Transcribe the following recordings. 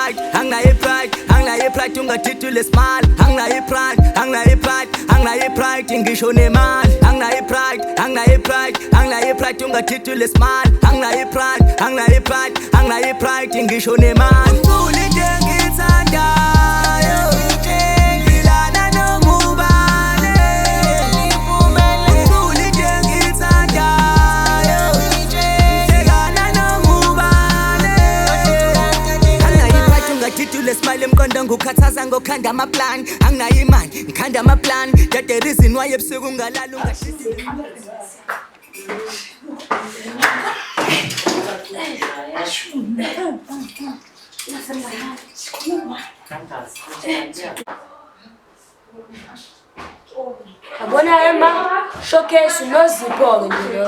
pride, anginayo pride ungathithi lesmali. Anginayo pride ngisho nemali. Anginayo pride ungathithi lesmali. Anginayo pride ngisho nemali. Umculo into engiyithandayo, ngilana noma ubani. Umculo into engiyithandayo, ngilana noma ubani. Anginayo pride ungathithi lesmali. Emqondo ngukhathaza ngokhanda amaplan. Anginayo imali ngikhanda amaplan. That the reason why ebusuku ungalala ungahlisi. Abona ema showcase nozipho ke lo.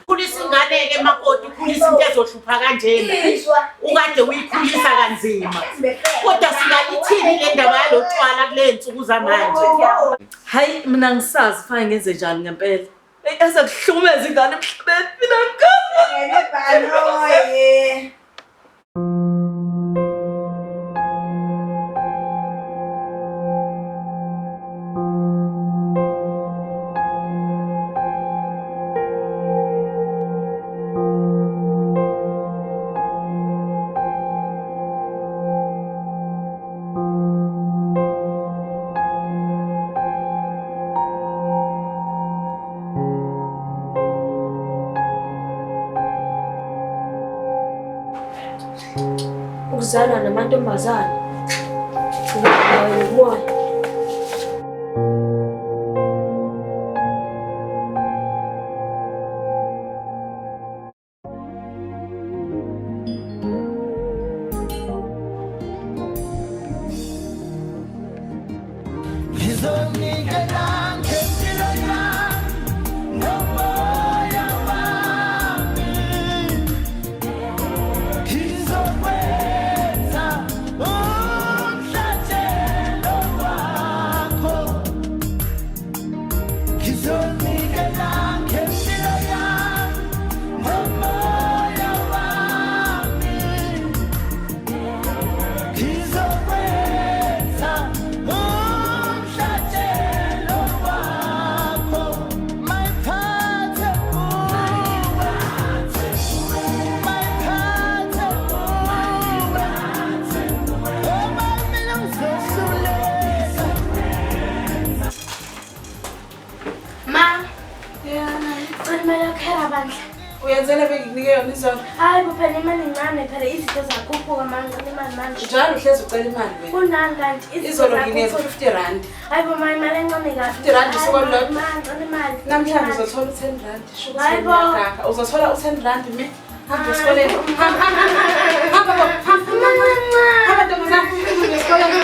Kulisinganeke makoti kulisa into ezohlupha kanjena. Ukade uyikhulisa kanzima. Kodwa singalithini le ndaba yalotshwala kule nsuku zamanje. Hayi mina ngisazi fana ngenze njani ngempela. Ese kuhlumeza ingane emhlabeni mina ngikazi. Ukuzalwa namantombazane. Umoya. Uyenzela benginike yona izona. Hayi phela imali incane phela izinto zakhuphuka manje imali manje. Njalo uhlezi ucela imali wena. Kunani kanti izolo ngineza 50 rand. Hayi bo mama imali encane kahle. 50 rand isoko lot. Imali. Namhlanje uzothola 10 rand. Hayi bo. Uzothola 10 rand mi. Hamba esikoleni. Hamba. Hamba bo. Hamba ntombazana. Esikoleni.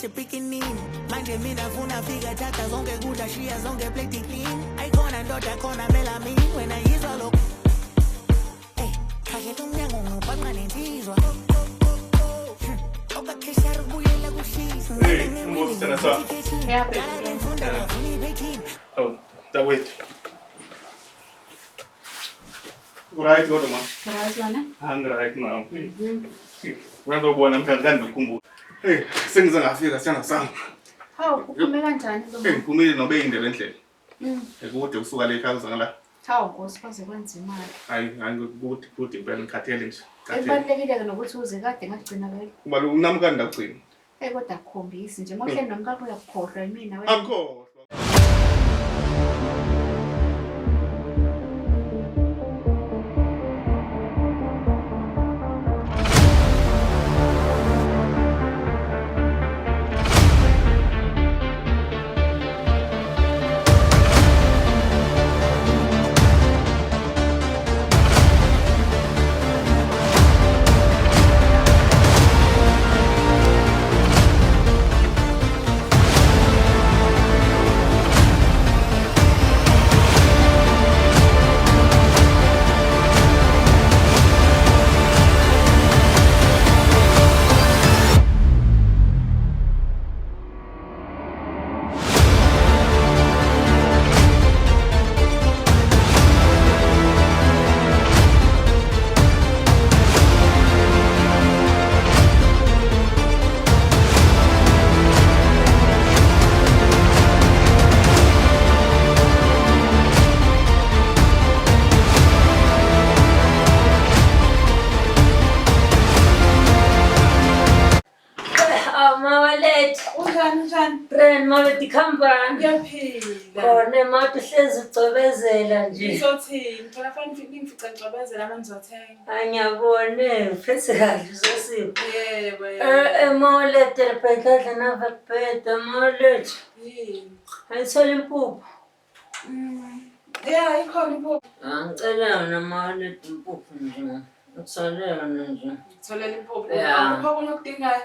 ngisho ebikinini manje mina funa fika thatha zonke kudla shiya zonke plate clean ayikhona ndoda khona melamini wena yizwa lokho khashela umnyango ngubhanqa nensizwa okakheshara ubuyela kushisa Oh, that wait. Right, go to ma. Right now. Rando bwana mthandani ukukhumbula. Hey, sengize ngafika siyana sami. Hawu, uphume kanjani lo? Hey, ngiphumile nobe indlela endlela. Ekude usuka le ekhaya uzangala. Hawu, Nkosi kwaze kwenza imali. Hayi kude impela ngikhathele nje. Ebalulekile nokuthi uze kade ngagcina vele. Kuba unami kani ndagcina. Kodwa akukhombisi nje. Mawuhleli nomkakho uyakukhohlwa yimina wena. Akho. Brand mawethu khambani. Ngiyaphila. Khona mawethu hlezi ucobezela nje. Ngizothini? Phela fanele ngimfica ngicobezela manje ngizothenga. Angiyabone uphethe kahle uzosipho. Yebo. Mawethu lephendla nava kubheda mawethu. Yini? Ayithola impuphu. Yeah, ikhona impuphu. Ngicela yona mawethu impuphu nje. Ngithole yona nje. Ngitholela impuphu. Yeah. Akukho kunokudingayo.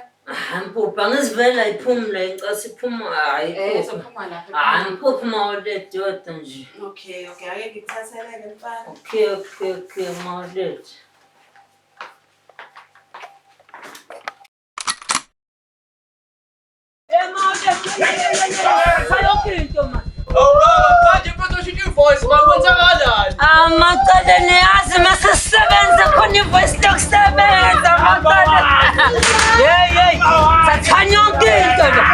Impuphu angizivela iphumule ngicela iphuma hayi. Sophuma lapha. Hayi impuphu mawethu yodwa nje. Okay, ake ngikuthatheleke mfana. Okay mawethu. Amaqala niyazi masisebenza khona ivoice lokusebenza amaqala. Hey sathanya yonke into la.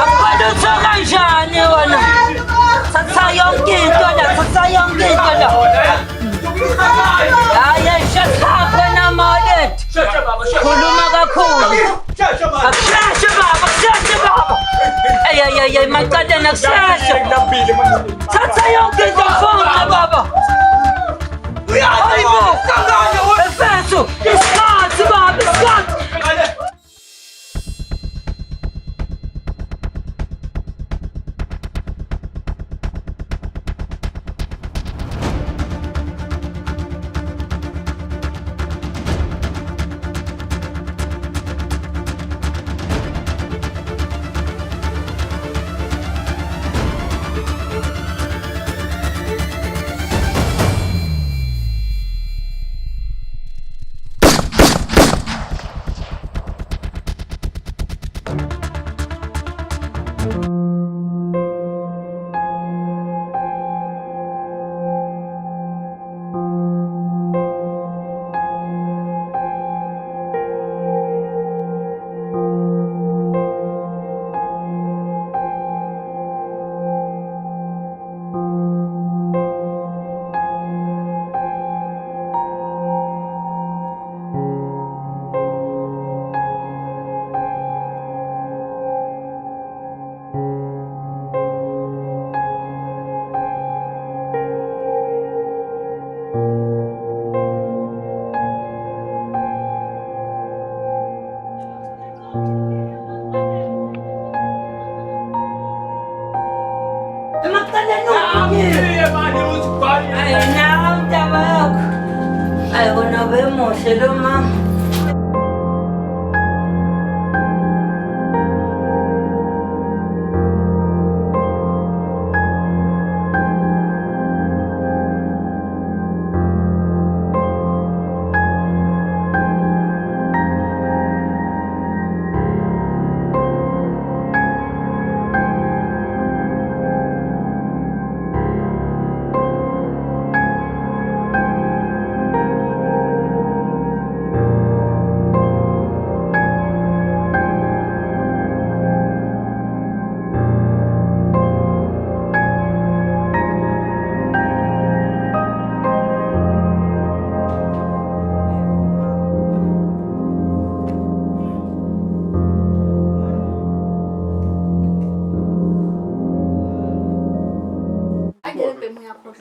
Akubona utho kanjani wena? Satha yonke into la, satha yonke into la. Hayi shaka na malet. Khuluma kakhulu. Akusheshe baba, akusheshe baba. Ay maqala nakusheshe. Thatha yonke into mfundle baba. Hayibo, efeso, isikhathi baba, isikhathi.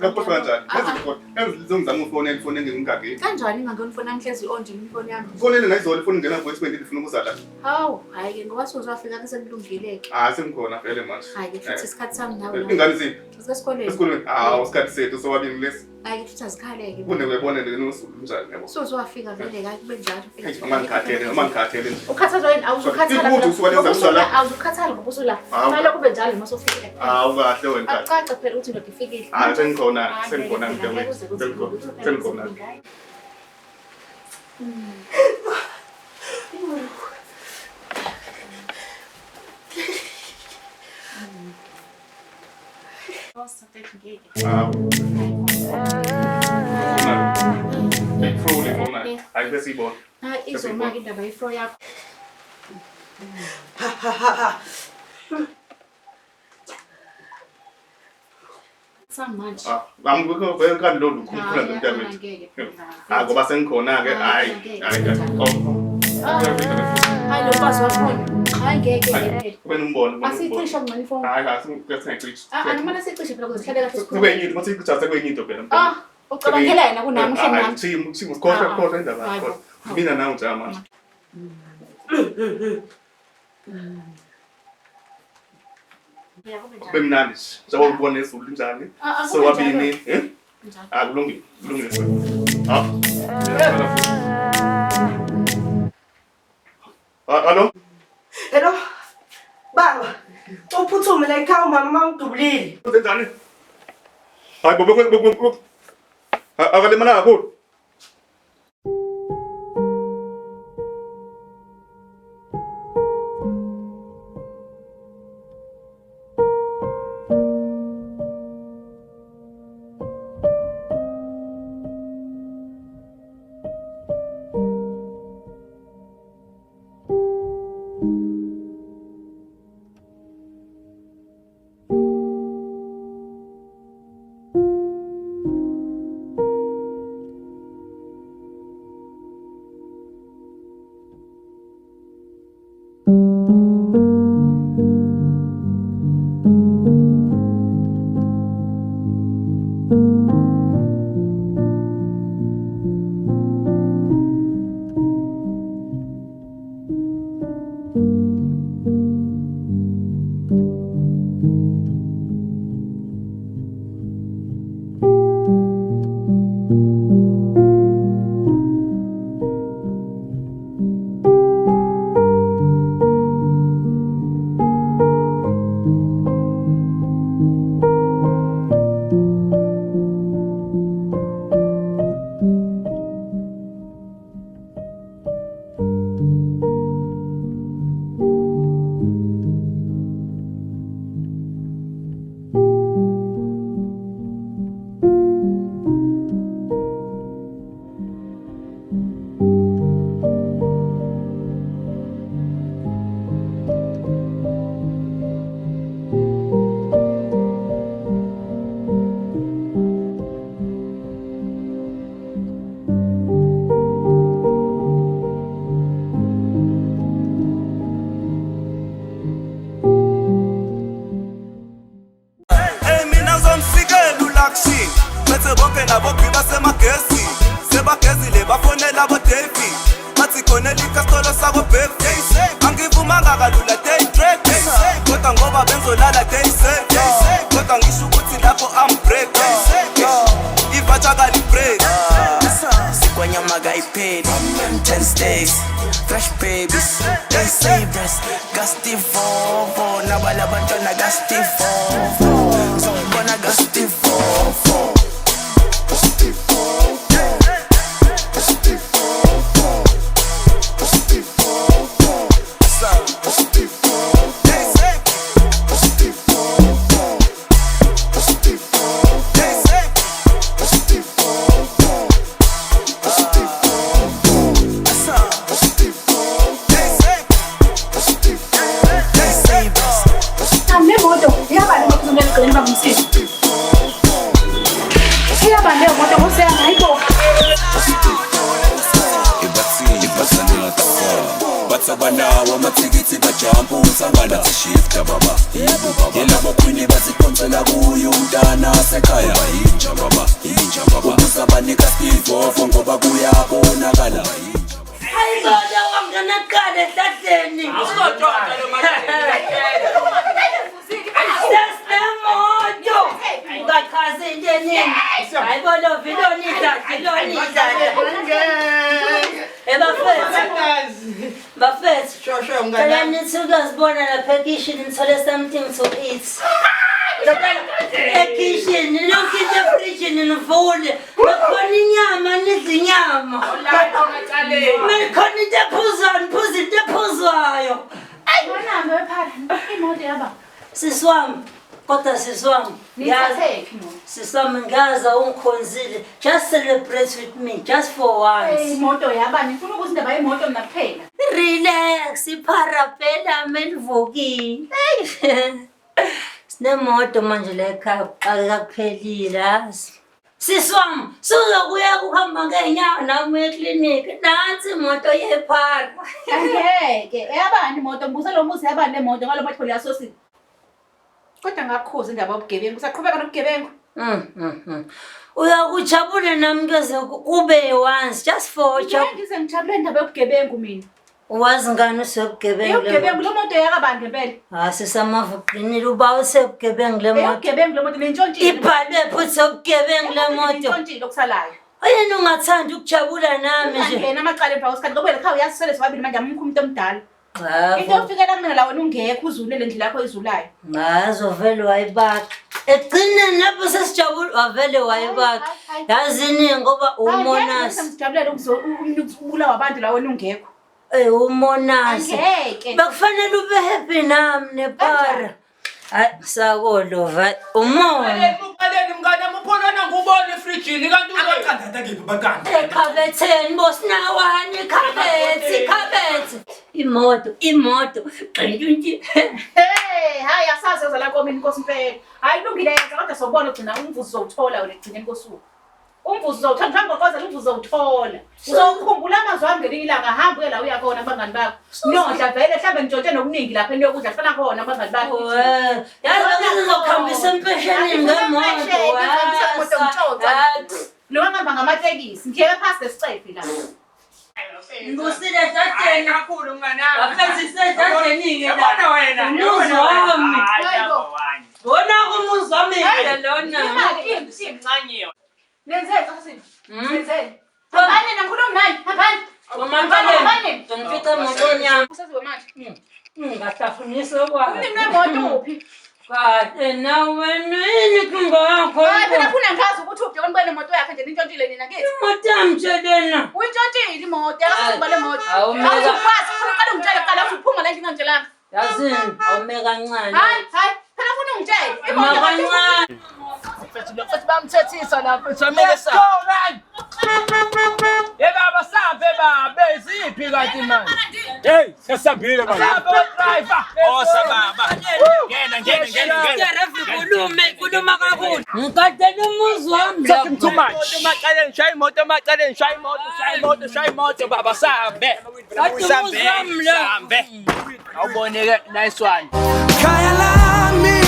Lapho kanjani? Ngizongizama ufone ngingingageli. Kanjani ngangifona ngihlezi onje ifoni yami. Fonele ngayizona ifoni ngena voicemail ndifuna ukuzala. Hawu, hayi ke ngoba sozofika kusekulungileke. Sengikhona vele manje. Hayi ke futhi isikhathi sami nawe. Ingane ziphi? Esikoleni. Esikoleni. Usikhathi sethu sobabili lesi. Hayi ke futhi azikhaleke. Kunebone nosuku njani yabo. Sozofika vele kahle kube njalo. Mangikhathele. Ukhathalwa yini? Awuzukhathala. Awuzukhathala ngoba usula. Kumele kube njalo uma sofika. Kahle wena. Acaca phela ukuthi ndoda ifikile. Sengikhona mntanami. Sengikhona. Ayibesibona. Izomake indaba yeflo yakho. Samanje. Ngikho kanti lo ukukhula ntombi. Ngoba sengikhona ke hayi. Hayi lo mfazi wakhona. Hayi ngeke. Wena umbona. Asicisha ngcela ifoni. Hayi asingacisha. Angamane sicishe phela ukuze sihlale kahle. Kube yini mase ikujaza kwenye into phela. Ucabangela yena kunami hle nami. Sikhohle indaba yakho. Mina nawe nje manje. Kube mnandi njengoba ubona izulu linjani. Sowabini, kulungile Hello? Hello. Baba. Uphuthume la ekhaya umama ungidubulile. Njani? Hayi bobo. Akalimala kakhulu. jump usangana shifta baba yelabo queen basikhonsela kuyo umntana sekhaya inja baba ubusabanika Steve ngoba kuyabonakala Ayizona wamngana qale ehlahleni. Awusododa lo Sesinemoto. Ungachaza into eningi. Ayibona vilonida. Bafethu. Cela nithi ukuzibona lapha ekitchen nithole something to eat. Ekitchen lokhu into efrijini nivule. Bakhona inyama nidla inyama. Khona into ephuzwayo, niphuza into ephuzwayo. Wena wephala imoto yaba. Siswami, kodwa siswami. Nithathephi mo? Siswami ngaza ungikhonzile. Just celebrate with me, just for once. Imoto yaba ngifuna ukuthi indaba yemoto mina kuphela. Relax, iparapela melivukile. Sinemoto manje le ekhaya akuphelile azi. Siswami, suzokuya kuhamba ngeenyawo nami ekliniki. Nansi imoto yephara. Angeke, eyabani imoto ngibuza lo muzi yabani lemoto ngalo mathole yasosini. Kodwa ngakukhuza indaba yobugebengu, usaqhubeka nobugebengu. Uyakujabule nami keze kube once just for job. Ngize ngijabule indaba yobugebengu mina. Wazi ngani usebugebengu? Yobugebengu lo moto yakabani ngempela. Sisamava uqinile uba usebugebengu le moto. Yobugebengu lo moto nentshontshile. Ibhalwe futhi ubugebengu le moto. Nentshontshile okusalayo. Ayena ungathanda ukujabula nami nje. Ngena amaqala emva kwesikhathi ngoba lekhaya uyasisele sobabili manje amukho umuntu omdala. Into ofikela kumina la wena ungekho uzule lendlela yakho izulayo. Ngazo vele wayibaka. Egcineni lapho sesijabula wavele wayibaka. Yazini ngoba umonasi. Ngijabulele ukuzobula wabantu la wena ungekho. Umonasi. Angeke. Bekufanele ube happy nami nephara. Hayi sakolova umona. Uqaleni mngane amupholana ngubona efrijini kanti Abaqandada kephi bakanda? Ekhabetheni bosinawani ikhabethi. Imoto. Qinjunji. Hayi asazi uzala komini Nkosi impela. Hayi kulungile yenza kodwa sobona ugcina umvuzo uzowuthola wena egcineni kosuku. Umvuzo uzowuthola mhlawumbe ngokozela umvuzo uzowuthola. Uzokukhumbula amazwi ami ngelinye ilanga hamba uye la uyakona abangani bakho. Nodla vele mhlawumbe nitshontshe nokuningi lapha eniyokudla kufana khona abangani bakho. Yazi ngizokhambisa empesheni ngemoto. Lo ngihamba ngamatekisi ngiyeke phansi lesicefe la. Ngusile tateni kakhulu mnganami. Afezise tateni ke Yabona wena. Umuzi wami. Bona umuzi wami lona. Imali Imncanyeo. Nenzeni Nkosini? Nenzeni? Hambani nakhuluma naye, hambani. Komantane. Ngifika emotweni yami. Usaziwe manje. Ngahlafunisa kwami. Umnini wemoto uphi? Kade nawe nini kungakho? Hayi phela funa ngazi ukuthi uphi yona kwene moto yakhe nje nintshontshile nina ngithi. Imoto yamtshelena. Uyintshontshile imoto yakho le moto. Awumeka. Awukwazi ufuna uqala ungitshele kuqala uphuma la ngingangitshelanga. Yazini awume kancane. Hayi, phela ufuna ungitshele. Uma kancane. Futhi bamthethisa lapho samele sa. Baba sabe baba iziphi kanti manje? Hey, sesambile manje. Baba driver. Baba. Ngena. Khuluma kakhulu. Ngikadela umuzi wami Talking too much. Moto macaleni shaya imoto baba sabe. Sambe. Awuboneke nice one. Khaya lami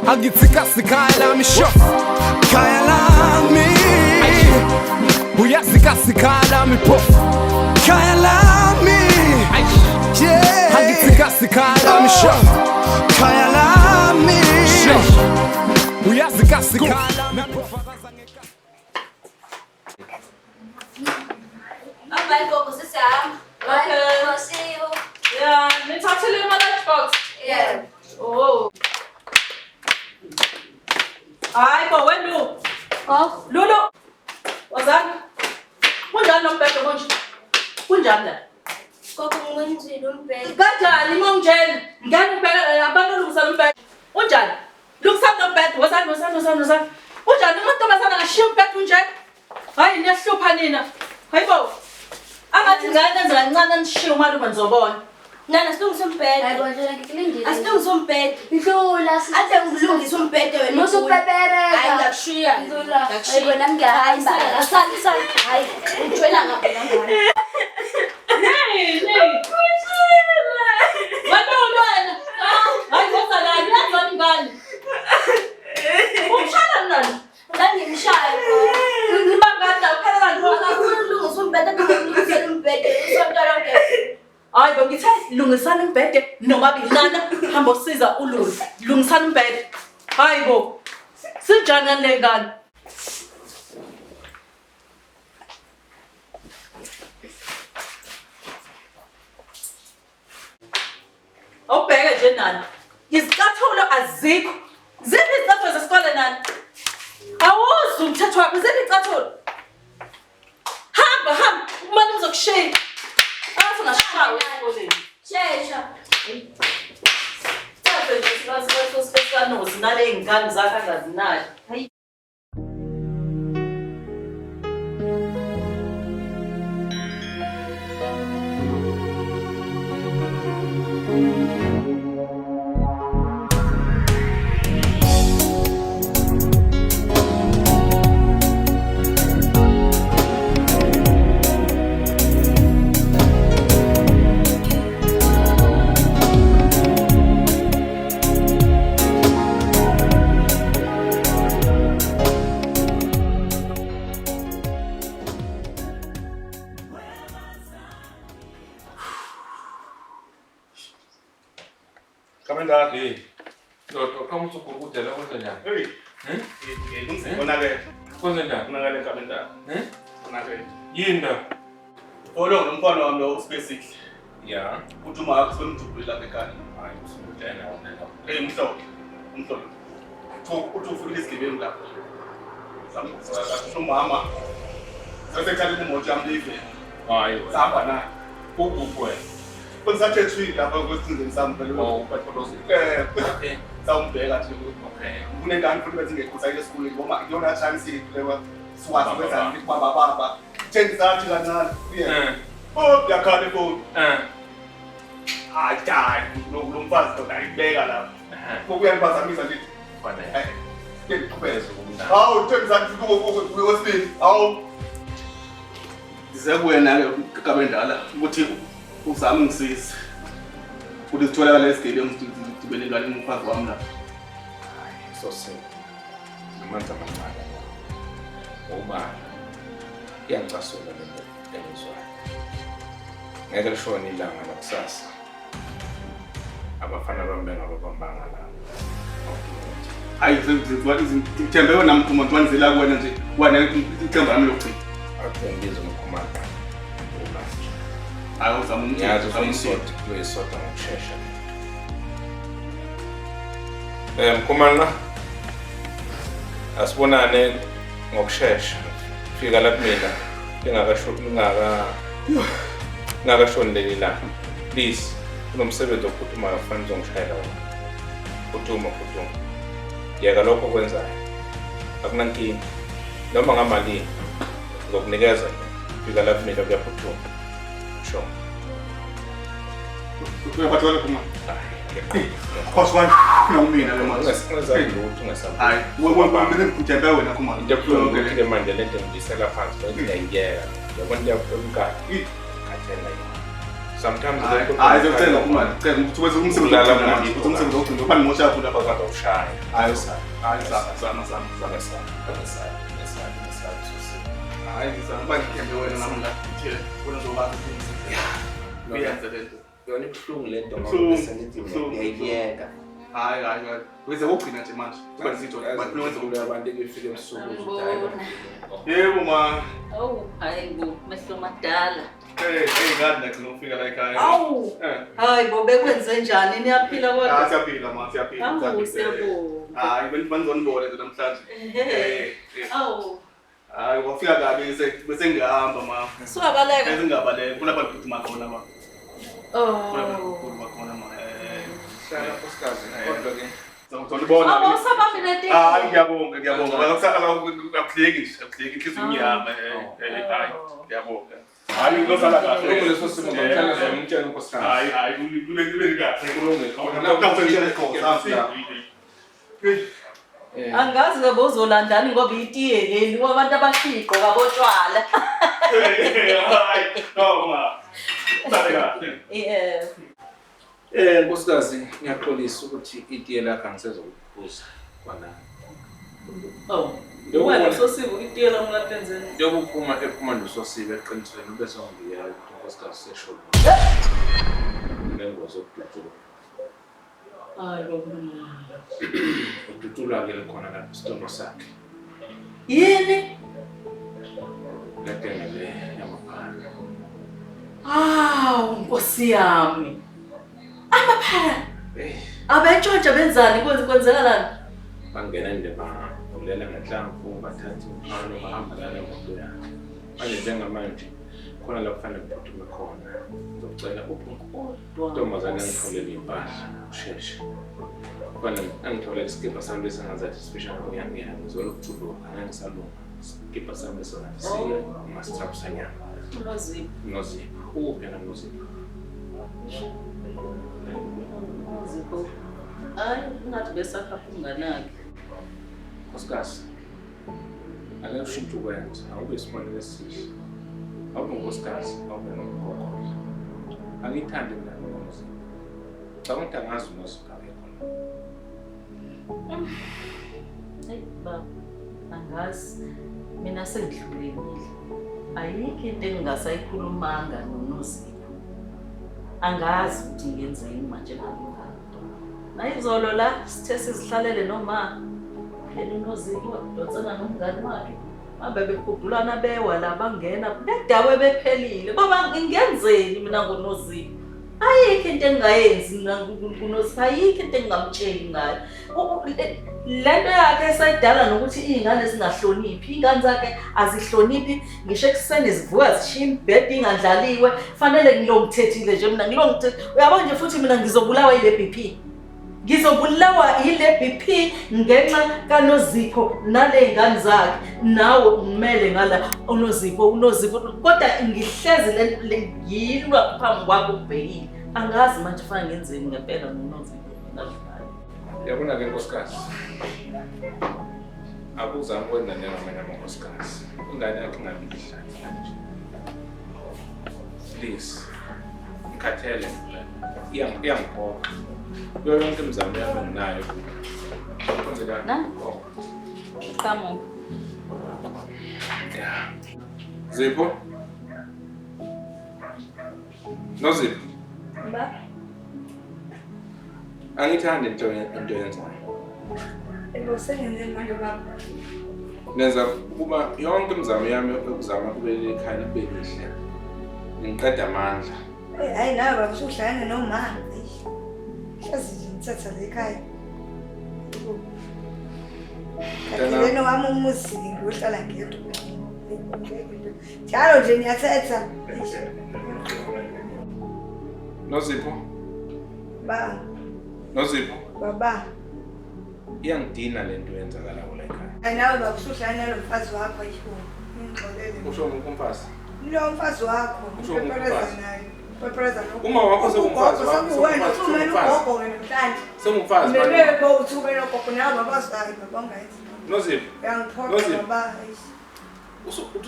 Angitsikasi khaya lami sho Khaya lami Uyazikasi khaya lami po Khaya lami Angitsikasi khaya lami sho Khaya lami Uyazikasi khaya lami po Bye, Gogo, sisiyami. Bye, see you. Yeah, nithathele ima lunchbox. Yeah. Oh. Hayi bo wena Oh, Lulu. Wazani? Kunjani lombhedo konje? Kunjani la? Gogo ngwenzile umbhede. Kanjani mongitshela? Ngeke ubheke abantu olungisa lombhedo. Unjani? Lungisa lombhedo. Wazani? Unjani amantombazana ngashiya umbhedo unje? Hayi niyahlupha nina. Hayibo. Angathi ngane enza kancane nishiya umalume nizobona. Nana silungisa umbhede. Hayi bonjela ngikulindile. Asilungisa umbhede. Ndlula Ade ngilungisa umbhede wena. Musupepereka. Hayi ngakushiya. Ndlula. Ngakushiya. Hayi bona ngiyahamba. Asali. Hayi, utshwela ngapha ngangani. Hey, ngani? Umshaya nani? Ngangimshaya. Ngibangani ukhala kanjani? Akafuna ukulungisa umbhede akulungisela umbhede. Usonto lonke. Hayi bo ngithe lungisana umbhede noma binana hamba usiza uLulu. Lungisana umbhede. Hayi bo. Sijana le ngani? Awubheke nje nani. Izicathulo azikho. Ziphi izicathulo zesikole nani? Awuzi umthetho wakho, ziphi izicathulo? Hamba, umane uzokushiya. Athi ungashawa esikoleni. Shesha. Sabe nje sibasibasibasanozi nale ingane zakhe angazinali. Hayi. Kamenda. Ndoto kama usukukuja leo kwanza njani? Ngibona ke. Kwanza njani? Kunakale kamenda. Kunakale. Yinda. Olo ngumfana wami lo basic. Ya. Uthi uma akho mjubula ekhaya. Hayi usukutena wona. Umhlobo. Uthi ufuna isigebengu lapho. Samsaka umama. Sasekhali kumoto yami live. Hayi. Sahamba naye. Ukupwe. Konsathe thwi lapha kwesizini sami phela. Oh, upatholozi. Okay. Sawumbheka nje. Okay. Kunengane futhi bethi ngekho sayile esikoleni ngoba iyona chance lewa siwazi kwenzani baba. Thengisathi kancane. Oh, yakhala phone. Hayi, lo mfazi kodwa ayibeka lapha. Kokuyaniphazamisa nje. Fanele. Ngikupheze kumntana. Hawu, thengisathi kuyo wesibili. Hawu. Ndize kuwena ke kabendala ukuthi uzama ungisiza. Ukuthi sitholakala esigebe ngidibele ngale umfazi wami la. So simple. Manje amaqala. Ubani. Iyangicasula lento engizwayo. Ngeke lishone ilanga lakusasa. Abafana bami bengababambanga la. Hayi ngithembe wena umuntu wanzela kuwena nje wana ithemba lami lokugcina. Akuyengize umkhumanga. Ubani. Hayi uzama Ngiyazi uzayisota kuyoyisota ngokushesha. Mkhumanga. Asibonane ngokushesha. Fika la kumina. Ngingakashoni leli la. Please, kunomsebenzi ophuthumayo kufanele uzongishayela wona. Phuthuma. Yeka lokho kwenzayo. Akunankinga. Noma ngamalini ngokunikeza fika la kumina kuyaphuthuma. Sure. Uyaphatha kuma. Khoswana nomina le manje. Ungasenza lutho ungasabi. Hayi, wena ngithembe wena kuma. Into ebuhlungu ukuthi ke manje lento ngiyisela phansi bese ngiyayiyeka. Yabona ngiyabukani. Khathela yini. Sometimes hayi ngicela kuma. Ngicela ukuthi wenze umsebenzi ogcina ubani mosha lapha bakade ushaya. Hayi sana. Hayi ngizama ngithembe wena namla. Ngithele wena uzokwazi ukuthi uyenze lento. Yona ibuhlungu lento ngoba bese ngithi ngiyayiyeka. Hayi. Wenze ukugcina nje manje. Kuba nizitho abantu wenze ukuthi abantu befike ebusuku ukuthi hayi. Yebo ma. Oh, hayi bo, mehlo madala. Ngadi nakho nofika la ekhaya. Awu. Hayi bo bekwenze njani niyaphila kodwa? Siyaphila ma, siyaphila. Siyabonga. Hayi benizonibona nje namhlanje. Awu. Hayi wafika kabi bese ngihamba ma. Siwabaleka. Bese ngingabaleka. Kulapha ngiphuma khona ma. Kulapha Oh. ngiphuma khona ma. Sana kusikazi kodwa ke Ngizobona. Awusabambi leti. Hayi ngiyabonga. Akuhleki inhliziyo ngiyama. Hayi ngiyabonga. Hayi ngizosala kahle. leso simo ngicela ngimtshela unkosikazi. Hayi kube kahle. Angazi ke bozolandani ngoba itiye leli kwabantu abashiqo kabotshwala. Hayi no ma. Sale kahle. Nkosikazi, ngiyaxolisa ukuthi itiye lakho angisezokuphuza kwana. Oh, wena sosibo itiye la mlatenzeni. Njengoba ephuma nososibe eqinisweni bese ngiya nkosikazi sesholo. Ngengozi yokudutshula. Hayi baba. Udutshula ke khona lapha isitomo sakhe. Yini? Latengele yamaphana. Nkosi yami. Amaphana. Abentshontsha benzani kwenzekalani? Bangena indeba ulela ngenhlamvu bathatha imphalo bahamba la nemoto yakhe. Manje njengamanje khona la kufanele uphuthume khona. Ngizocela intombazane angitholele impahla usheshe. Kufanele angitholele isikipha sami bese ngazathi special ngizolo ukuthuluka angisalunga. Isikipha sami bese ngathi siya mastrap sanyama. Nozipho. Uphi na Nozipho? Nozipho. Hayi, ngathi besakha unganaki. Nkosikazi, ake ushintshe ukwenza, awube isibonelo esihle. Awube unkosikazi, awube nomkhokho. Angiyithandi mina Nozipho. Cha ukuthi angazi uNozipho akekho la. Hayi baba, angazi mina sengidlulekile. Ayikho into engingasayikhulumanga noNozipho. Angazi ukuthi ngenzeni manje ngalokho. Nayizolo la sithe sizihlalele noma phela uNozipho dotsana nomngane wakhe. Babe bekhudulana bewa la bangena bedawe bephelile. Baba ngingenzeni mina ngoNozipho? Ayikho into engayenzi kuNozipho, ayikho into engamtsheli ngayo. Lento yakhe esedala nokuthi izingane zingahloniphi, izingane zakhe azihloniphi, ngisho ekuseni zivuka zishiya imbhedi ingandlaliwe, fanele ngilomthethile nje mina ngilomthethi. Uyabona nje futhi mina ngizobulawa ile BP. Ngizobulawa ile BP ngenxa kaNozipho nale ngane zakhe. Nawe umele ngala uNozipho kodwa ngihlezi le ngilwa phambi kwakho ubhekile. Angazi manje fanele ngenzeni ngempela noNozipho ngalayo. Yabona ke nkosikazi. Akuzami ukwenza njengamanye amankosikazi. Ingane yakhe ingabidla nje. Please. Ngikhathele iyangiphoqa. Yonke imizamo yami nginayo. Kwenzeka. Na? Come on. Yeah. Zipho? Nozipho? Ba? Angithandi into yenzayo. Ngosengenzeni manje baba. Nenza ukuba yonke imizamo yami ukuzama kubele ekhaya libe lihle. Ngiqeda amandla. Hayi nawe baba usuhlangana nomama. Hlazi ngithatha la ekhaya. Kanti wami umuzi ngiyohlala ngedwa. Njalo nje ngiyathetha. Nozipho? Ba. Nozipho? Baba. Iyangidina lento yenzakala la ekhaya. Hayi nawe baba usuhlangana nomfazi wakho yisho. Ngixolele. Usho ngumfazi. Lo mfazi wakho. Usho ngumfazi. Pepereza lo. Uma wakho sengumfazi wakho. Wena uthumela ugogo namhlanje. Sengumfazi. Bebe bo uthumela ugogo nawe baba sayi baba ngayithi. Nozipho. Uyangiphoqa baba.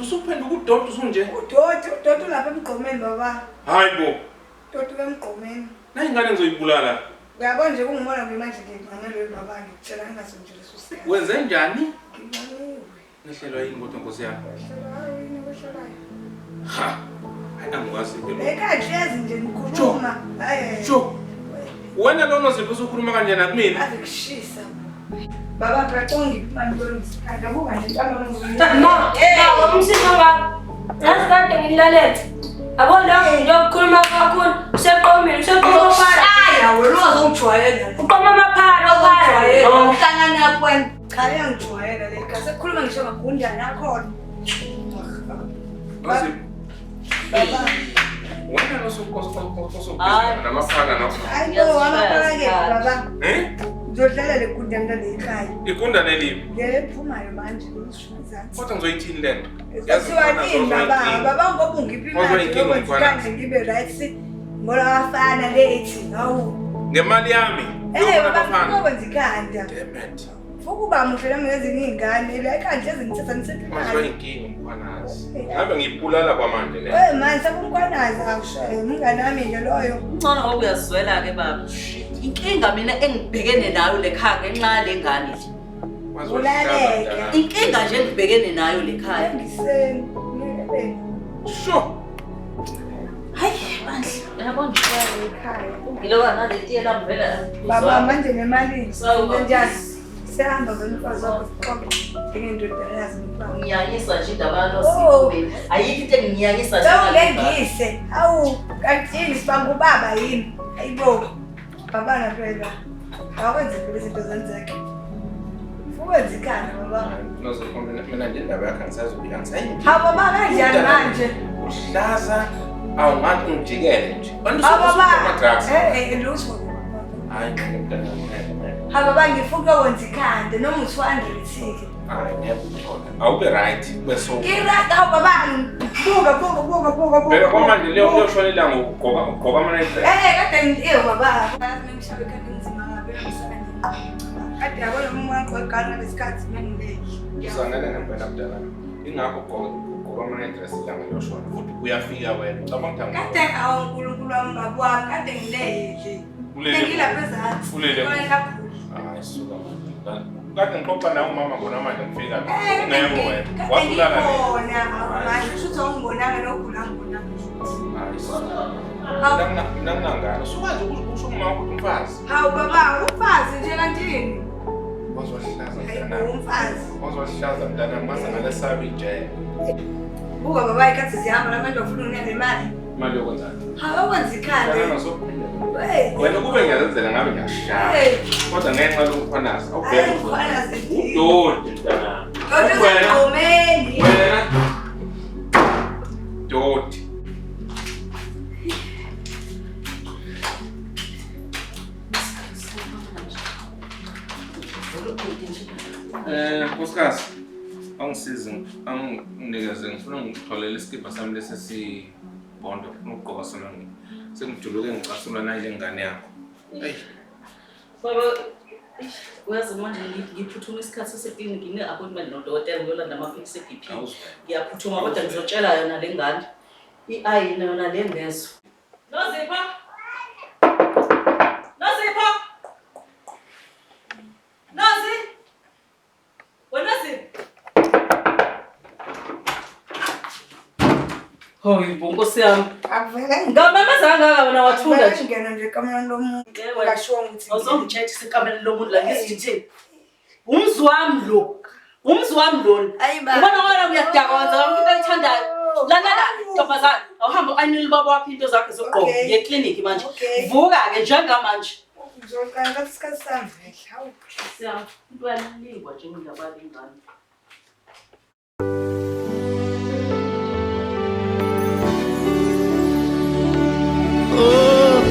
Usuphenduka uDodo usunje. uDodo lapha emgqomeni baba. Hayi bo. Dodo emgqomeni. Nayingane ngizoyibulala. Uyabona nje kungibona manje ngicangelo baba ngitshela ngingasonjela susi. Wenze njani? Nihlelwa yini kodwa Nkosi yami? Ha. Hayi angikwazi ke. Ekhaya nje ngikhuluma. Hayi. Sho. Wena lo Nozipho usukhuluma kanjena kumina? Azikushisa. Baba Bratongi manje ngizikhala buka nje Ma, umsimo ngapha. Nasikade ngilalethe. Abona nje ukukhuluma kakhulu, useqomile, useqoma phara. Hayi, wena uzongijwayela. Uqoma amaphara, ophara. Uhlangana napho cha yangijwayela le kasi ekhuluma ngisho ngagundana yakhona. Nozipho. Baba. Wena losokukhuluma namaphara nakho. Hayi bo amaphara ke baba. Ngizodlala le gundana le ekhaya. Igundana elibi. Ngephumayo manje ngishuzana. Kodwa ngizoyithini lento? Yaziwani baba ngoba ungiphi manje ngoba ngibe right ngoba afana lethi hawu ngemali yami baba ngokwenza ikhanda damn it Ukuba muhle nami ngezinye iy'ngane la ekhaya nje ezingithatha ngisethe Manje imali. bayinkinga umkhwanazi. Ngabe ngibulala kwamanje le. Manje sakumkhwanazi akushaye umngane wami nje loyo. Ngcono ngoba uyazwela-ke baba. Inkinga mina engibhekene nayo lekhaya ngenxa yale ngane nje. Ulaleke. Inkinga nje engibhekene nayo lekhaya. Sho. Hayi bandla. Yabona nje ekhaya. ngiloba nale tiye lami vele. Baba manje nemali Sawubona. njani? Sihamba ngomfazi wakho siqoqe njengey'ndodakazi mfana. Ngiyanyisa nje indaba yalosiko. Ayikho into engiyanyisa nje. Sewulengise. Awu kantini sibanga ubaba yini? Hayibo. Babana phela. Awenze phela izinto zenzeke. Ukwenza ikhanda baba. Mina nje indaba yakhe angisazobika ngisayini. Ha baba kanjani manje? Uhlaza awungathi ungijikele nje. Ha baba. Lutho. Hayi ngimntana. Ha baba ngifuna ukwenza ikhanda noma uthi-100 Hayi ngiyakuthola. Awube right bese. Ngirata ha baba. Buka. Phela kwamanje leyo shonela ngokugqoka ama-night dress. Kade baba. Ngishaya ikhanda ngizima ngabe emsebenzini. Kade yabona umuntu wegana lesikhathi mengileki. Uzanele ngempela mdala. Ingakho ugqoka ama-night dress ilanga liyoshona futhi uyafika wena. Ucabanga ukuthi Kade uNkulunkulu wami baba wami kade ngilele. Ngilapha ezansi. Ulele. Hayi suka manje. Kade ngixoxa nawe umama ngona manje ngifika. Ungekho wena. Wasulala nini? Manje usho ukuthi awungibonanga nogula ngibonanga. Hayi suka. Nangangani. Sukwazi usho umama ukuthi umfazi. Hawu baba, umfazi nje kantini. Wazohlaza mntana. Hayi umfazi. Wazohlaza mntana mase ngalesabi ijele. Buka baba ikhathi zihamba lamanje ufuna ukunyaza imali. Imali yokwenzani? Hawu wenza ikhanda. Wena kube ngiyazenzela ngabe ngiyashaya. Kodwa ngenxa yokukhwanaza awubheke. Khwanazi. Udodi mntana. Ngomeni. Wena. Dodi. Nkosikazi, angisizi, anginikeze ngifuna ngitholele isikibha sami lesi sibhondo ngifuna ukugqoka sona sengijuluke ngicasula nayo le ngane yakho. Hey. Baba uyazi manje ngiphuthuma isikhathi saseklinikhi ngine-appointment nodokotela ngiyolanda amaphilisi e-BP. Ngiyaphuthuma kodwa ngizotshela yona le ngane. I-ayina yona le ngezo. Nozipho! Nozipho! Nozi! Wena Zipho! Hayi bo Nkosi yami. Akuvele Ngamamezanga kangaka wena wathula nje. ngena nje kameleni lomuntu. Ngasho ukuthi Awuzongitshethisa ekameleni lomuntu la ngesithini. Umzi wami lo. Umzi wami lona. Ubona wena uyadaka wenza yonke into oyithandayo. La ntombazana, awuhambe ayinile baba wakho into zakhe zokugqoka ngeklinikhi manje. Vuka ke njengamanje. Uzoqala isikhathi sami vele. Hawu. Siyami, into yanikwa nje ngingabalingani.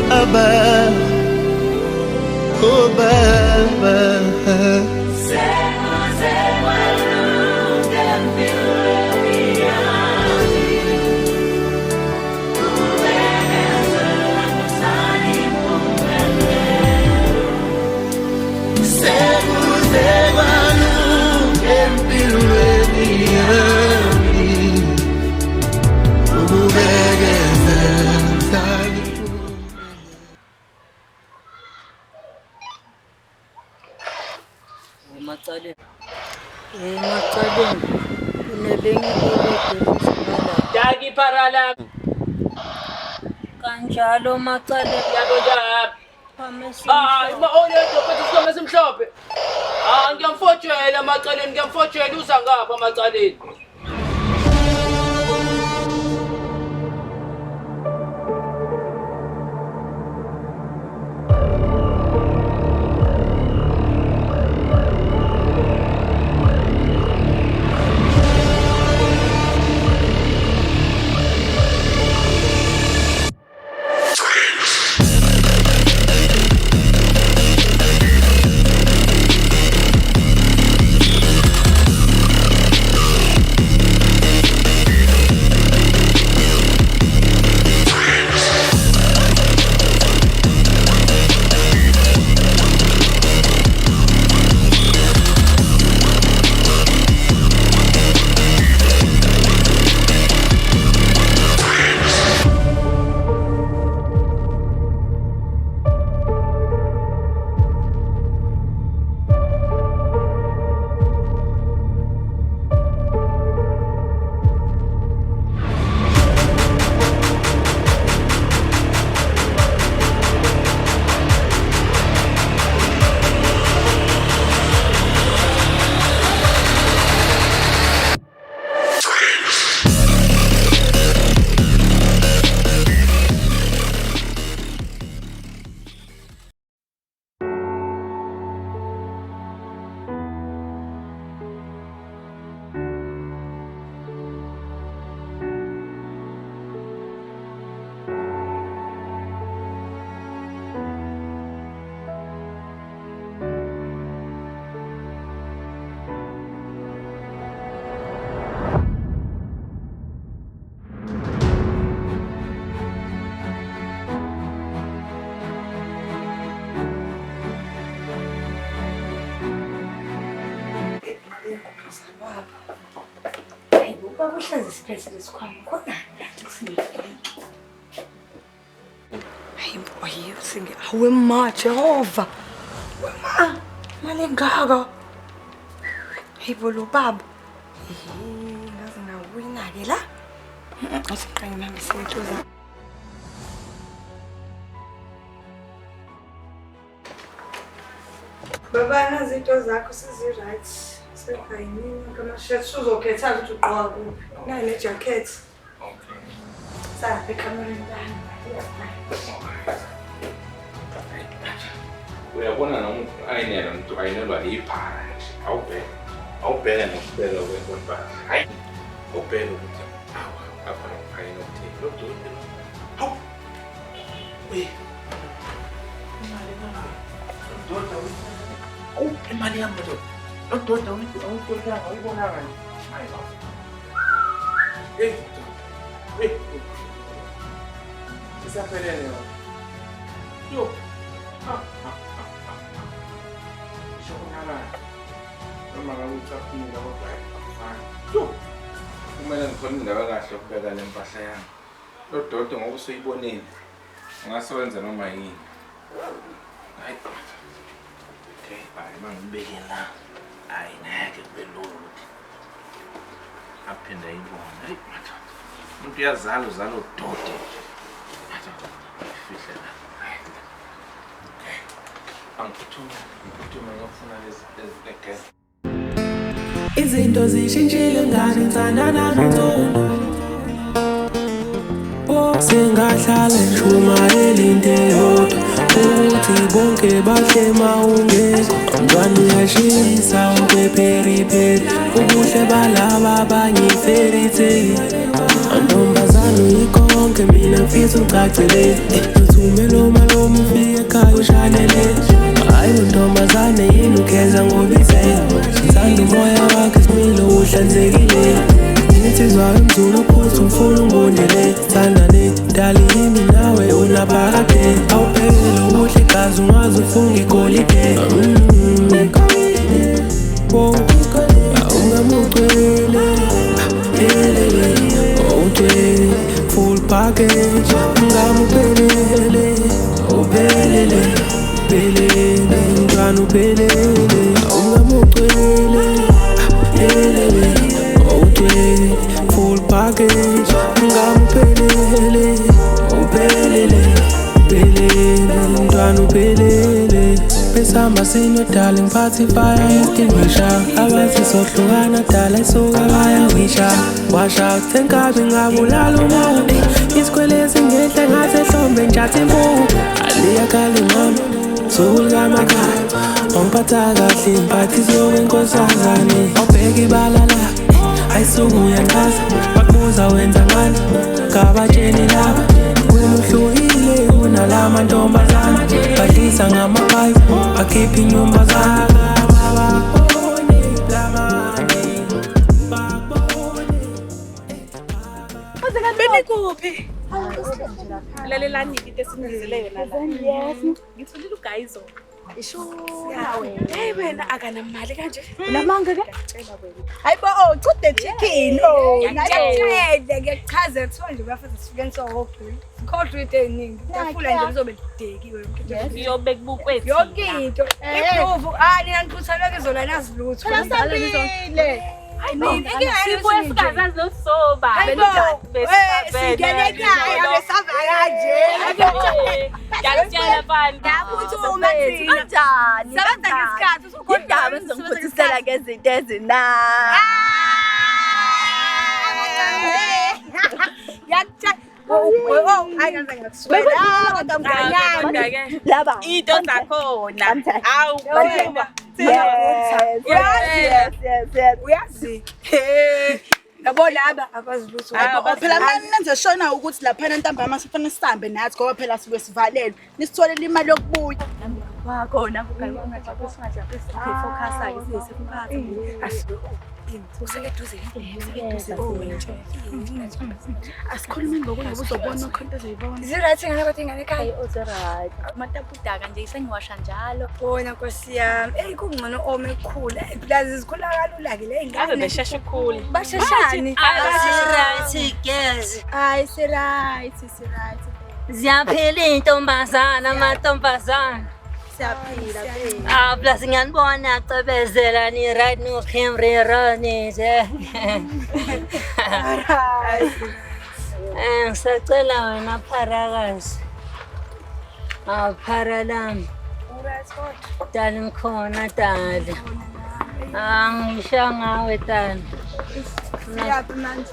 Baba. Dagi parala. Kanjalo macale Yadoda. Ma-ole dokotela isibongo esimhlophe. Ngiyamfotshela amacaleni, ngiyamfotshela uza ngapha amacaleni. bakuhlenze isiphethe lesikhwama khona hayi boy usinge awe ma Jehova wema mali ngaka hayibo lo baba ngaze nawina ke la asiqanga mama siyithoza baba nazi into zakho sizi-right sekayini kamashethi uzokhetha ukuthi ugqoka kuphi nayi nejacket sapha ekamereni lami uyabona noma ayinela umuntu ayinelwa iphara awubheke nokubeka kwenkompani hayi awubheke ukuthi apha ayinokuthini lo dokotela hawu imali yami lo dododa awutolanga uyibona kanje hayi baba isaphelele yo shokunala noma ngabe uthafile kodwa ayifani yo kumele ngikhona indaba kahle ukubeka le mpahla yami lo dodo ngoba usuyibonile ungasebenza noma yini hayi okay hayi mangibeke la hayi ngeke kube lula ukuthi aphinde ayibone hayi matha umuntu uyazala uzala udodo matha fihle la okay angiphuthuma ngofuna lezi izinto zishintshile ngani ngithandana noNtondo sengahlala ngishumayela into eyodwa ukuthi bonke bahlema ungezwa umntwana uyashisa ubeperiperi ubuhle balaba abanye fairy tale antombazane uyikonke mina ngifisa ucacelele uthumela umalume ufike ekhaya ushanele hayi untombazane yini ukeza ngobisela ngithanda umoya wakhe similo uhlanzekile insizwa emzulu uphuthi umfuna ungondele thandane dali yimi nawe unaphakade awuphekele ubuhle igazi ungaze ufunge igolide ungamucwele ucwele full package ungamuphelele uphelele pelele mntwana uphelele ungamucwele full package ungamuphelele uphelele pelele mntwana uphelele besihamba sinodala ngiphathi fire extinguisher abathi sohlukana dala isuka bayawisha washa uthenkabi ngabulala umuntu isikwelezi ngehle ngathi ehlombe njathi impuku aliyakali mama sulukamakhaya ongiphatha kahle imphathiso wenkosazane awubheka ibala la ayisuku uyanqaza bakubuza wenza ngani ngabatsheni laba wena uhlukile kunala mantombazana badlisa ngamapayipi bakhipha inyumba zabo benikuphi lalelani into esinizele yona la yes ngitholile ugayizo hey wena akanamali kanje unamanga ke ngicela wena hayibo chude chicken ngiyacela ngiyachaza kuthiwa nje bafisa sifike nsohogqi sikhohlwe into eziningi ngiyafula nje lizobe lidekiwe ngiyobeka bukwethu yonke into iproof nina niphutheleke zona nazilutho nasambile Sifikazazi lokusoba. Singene ekhaya besava kanje. Ngiyakutshela bani. Yakuthi umathini. Kanjani? Sebenza ngesikhathi Indaba engizongiphuthusela ngezinto ezina. Yakutshela ayikaze ngakuswela kodwa mnganyami laba into zakhona awu yes uyazi yabo laba abazilutho phela manje nenze shona ukuthi lapha ntambama sifana sihambe nathi ngoba phela sibe sivalelwe nisitholela imali yokubuya wakhona ungajabulisi focus-ke siyisephathi usekeduze asikhulumi ngokunye uzobona ukhonto ozoyibona zirathi ngane kodwa ingane ekhaya right amatapudaka nje sengiwasha njalo bona nkosi yami eyi kungcono ome kukhulu plazi zikhula kalula-ke le ave besheshe ukhule basheshani Right, guys. hayi siright Ziyaphila intombazana amantombazana. siyaphila Plus ngiyanibona acebezela ni right no Camry run nje. Ngisacela wena Pharakazi. Pharalami. Dali ngikhona dali. Angisho ngawe dali. siyaphi manje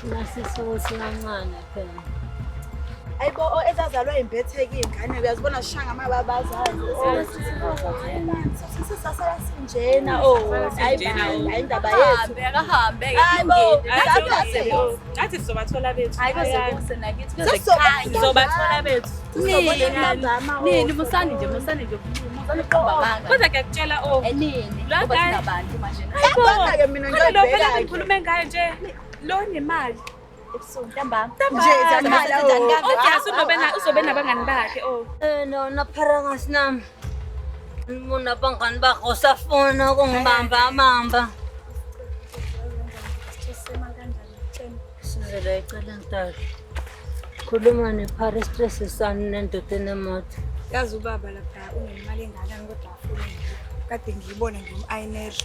Nasisuthi kancane phela. ayibo ezazalwa imbetheke ingane uyazibona shanga amababazane sisasala sinjena hayi indaba yethu akahambe Nathi sizobathola bethu. hayi kuzokuse nakithi Sizokhanya. Sizobathola bethu. nini musani nje kuqomba Kodwa ngiyakutshela nini La ngoba guy. sinabantu manje Kodwa-ke mina Kodwa lo phela ngiyobheka ngikhulume ngayo nje. Lo nemali. ebusuku ntambama nje ziyakhala Uzobe nabangani bakhe Nona Pharakazi nami. Ngibona abangani bakho usafuna ukungibamba amamba. Sizela icela ntaka. Khuluma neParis Stress sani nendoda enemoto. yazi ubaba lapha unemali engakanani kodwa afuna kade ngiyibona ngim-ayinela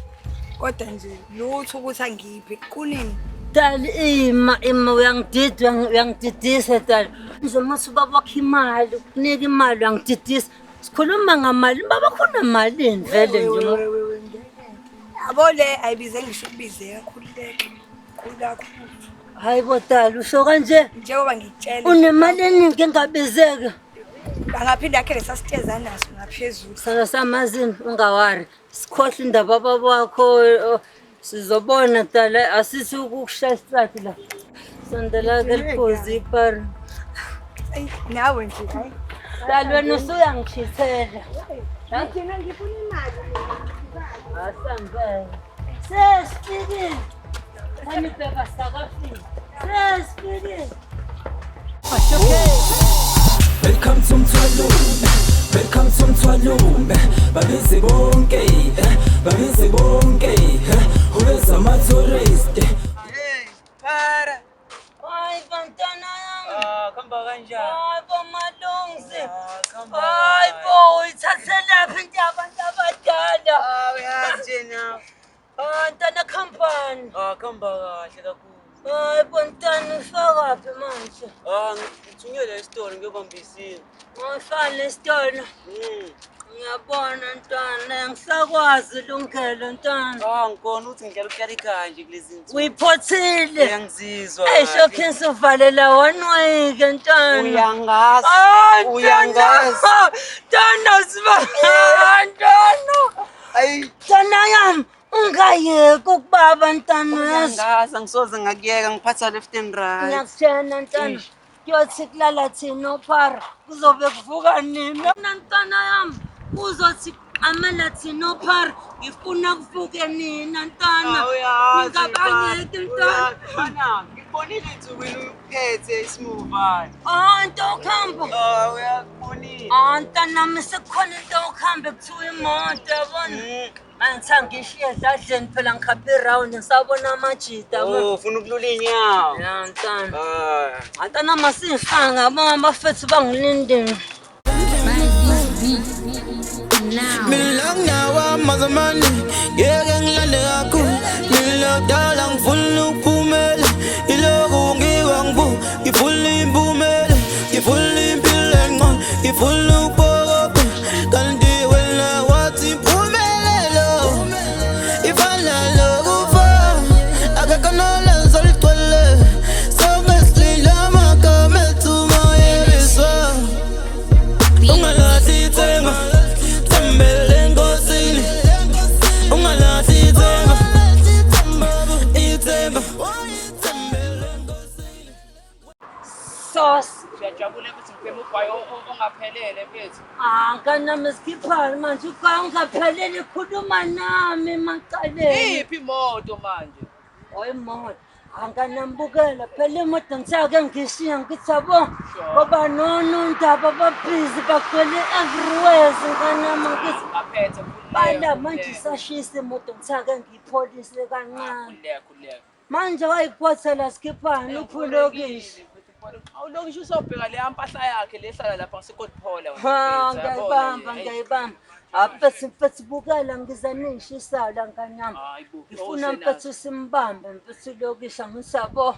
kodwa nje lutho ukuthi angiphi kunini Dali ima uyangididisa dali. Ngizomuthi ubaba wakho imali, ukunika imali uyangididisa. Sikhuluma ngamali, baba khona malini vele nje. yabo le ayibize ngisho ukubize kakhululeke khulu kakhulu Hayibo dali usho kanje njengoba ngitshela unemali eningi engabizeka. angaphinde akhe lesasiteza naso ngaphezulu Sana samazini ungawari. Sikhohle indaba baba wakho sizobona dali asithi ukukushaya istrati la. Sondela ke liphozi par. Ayi, nawe nje hayi Dali wena usuyangichithela. ngithina ngifuna imali Asambe. Sesifike. Hani bheka sakafika. Sesifike. Welcome to Mthwalume, welcome to Mthwalume. Babizi bonke, ubeza ama-tourist. para Hayi bantwana yami. Khamba kanjani? Hayi bomalungisi. Hayi bo uyithathelaphi into yabantu abadala. Uyazi na. Ntana company. Khamba kahle kakhulu. Hayi bontwana ufakaphi manje? Ngithunyelwe esitolo ngiyobambisile. Ngifane esitolo. Ngiyabona ntwana ngisakwazi lungelo ntwana. Ngikona ukuthi ngicela ukutyala ikhaya nje kulezi zinsuku. Uyiphothile. Uyangizizwa. Shokhe sivalela one week ntwana. Uyangazi. Uyangazi. Ntwana ntwana. Ayi. Ntwana yami ungayeki ukubaba ntwana yazi. Uyangazi angisoze ngakuyeka ngiphatha left and right. Ngiyakutshela ntwana. Kuyothi kulala thina ophara kuzobe kuvuka nina. Ntwana yami uzothi amala thina ophara ngifuna kuvuke nina ntwana. Ngingabangeki ntwana. Ngibonile insuku uphethe isimuva. Into okuhamba. Uyakubonile. Ntwana nami sekukhona into okuhamba kuthiwa imoto yabona. Angithanga ngishiye edladleni phela ngikhaphe iround ngisabona amajida. Ufuna ukulula inyawo. Ya ntwana. Ntwana masihlanga abafethu bangilindile. Milong nawa mazamani, yeke ngilande kakhulu. Milong dala ngifuna ukuphumela, ilokhu ngiwangu, ngifuna impumela, ngifuna impilo engcono, ngifuna ukubonga. Kanti wena wathi impumelelo, ifana lokufa, akekho nolenzo ligcwele. Songesilile amagama ethu mayebiswa, ungalahli ithemba. Sauce. Siyajabula ukuthi umugwayi ongaphelele mfethu. Kanami Skipper manje ungaphelele khuluma nami macaleni. Iphi imoto manje? Imoto. Anganambukela phela imoto ngisake ngishiya ngithi yabo ngoba nonondaba babhizi bagcwele everywhere nganami ngithi Aphethe bala manje sashisa imoto ngisake ngipholise kancane. Manje wayiphothela Skipper uphulokishe. Awulokisho usobheka le mpahla yakhe lehlala lapha ngaseKotphola ngiyayibamba mfethu bukela ngiza nishisa la nganyama ngifuna mfethu simbambe mfethu lokisha ngisabo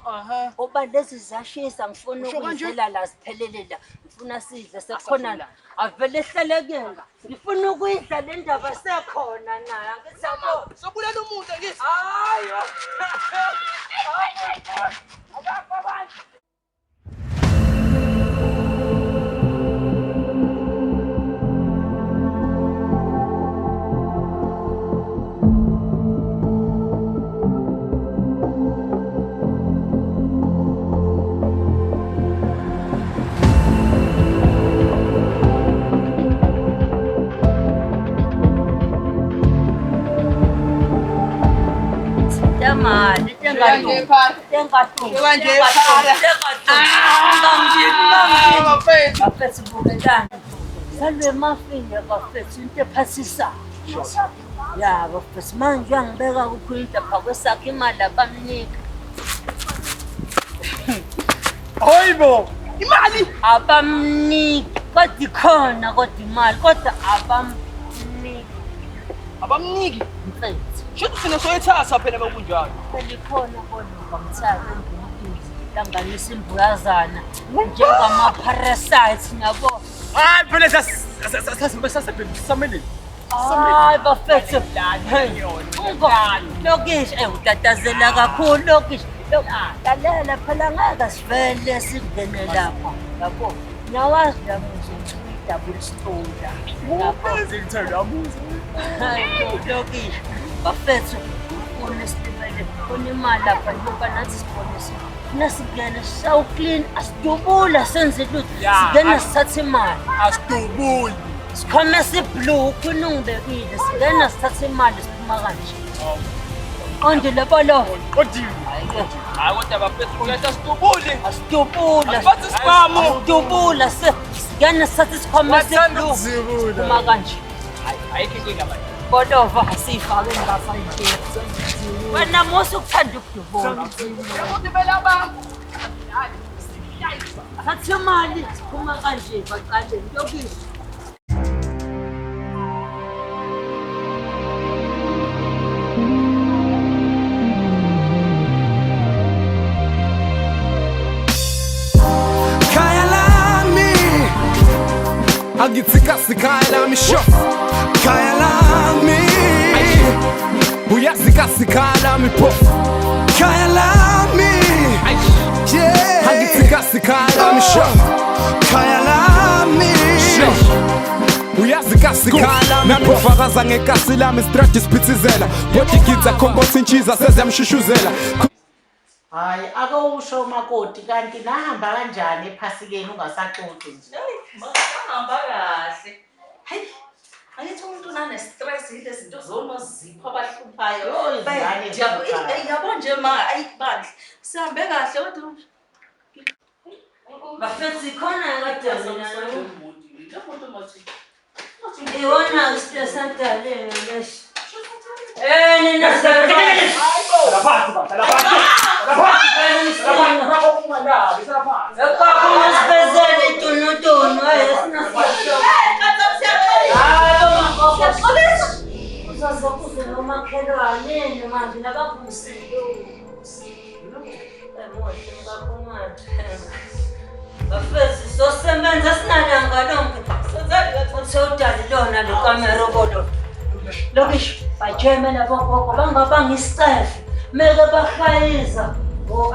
oba lezi zashisa ngifuna ukuzela la siphelele la ngifuna sidle sekhona la avele ehlelekela ngifuna ukuyidla le ndaba sekhona naye ngizabo sobulela umuntu ngithi hayi Salve mafia bafethu into ephasisa. Ya bafethu manje uyangibeka ukukhulita phakwesakhe imali abamnika. Hayibo, imali abamniki kodwa ikhona kodwa imali kodwa abamniki. Abamniki mfethu. Shothi sine soyethatha phela bakunjalo. Belikhona kodwa ngomthaka ngumfisi langanisa imbuyazana njengama-parasites yabo. Hayi phela sasamele. Hayi bafethu. Lokishe utatazela kakhulu lokishe. Lalela phela ngeke sivele singene lapha. Yabo. Nyawazi yamuthi double stola. Ngithanda amuzi. Hayi lokishe. Bafethu unesibele kunimali lapha ngoba nathi sibonisa. Nasingena saw clean asidubula senze lutho. Singena sithathe imali. Asidubuli. Sikhome siblue kunungibekile singena sithathe imali siphuma kanje. Konje lebolo. Qodile. Hayi kodwa bafethu uyatha sidubuli. Asidubula. Asibathi sibamu. Asidubula singena sithathe sikhome siblue. Siphuma kanje. Ayikho inkinga manje. Bodova sifake ngapha into. Wena musu ukuthanda ukudubula. Ukuthi phela abantu. Thathe imali siphuma kanje baqale lokishe. Agitsikasi kaya lami sho kaya lami uyazikasi kaya lami po kaya lami agitsikasi kaya lami sho kaya lami uyazikasi kaya lami nabufakaza ngekasi lami strategy spitzizela body kids akhombosa inchiza seziyamshushuzela. Hayi akusho makoti kanti nahamba kanjani ephasikeni ungasaxoxi nje. Hamba kahle. Hayi, angithi umuntu unane stress ile zinto zonozipho abahluphayo. Yabo nje ayi bandla. Sihambe kahle kodwa bafethu ikhona kade mina iwona isipesadale leshi. Nina bafethu sosebenza sinalanga lonke sodali lona le kamera kodwa lokisho bajeme labo gogo bangabanga isicefe meke bahayiza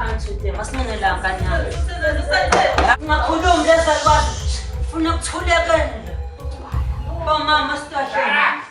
antude masingenelanga nyama ngakhulumi lezalwazi ufuna ukuthulekela bomama sitwahleni.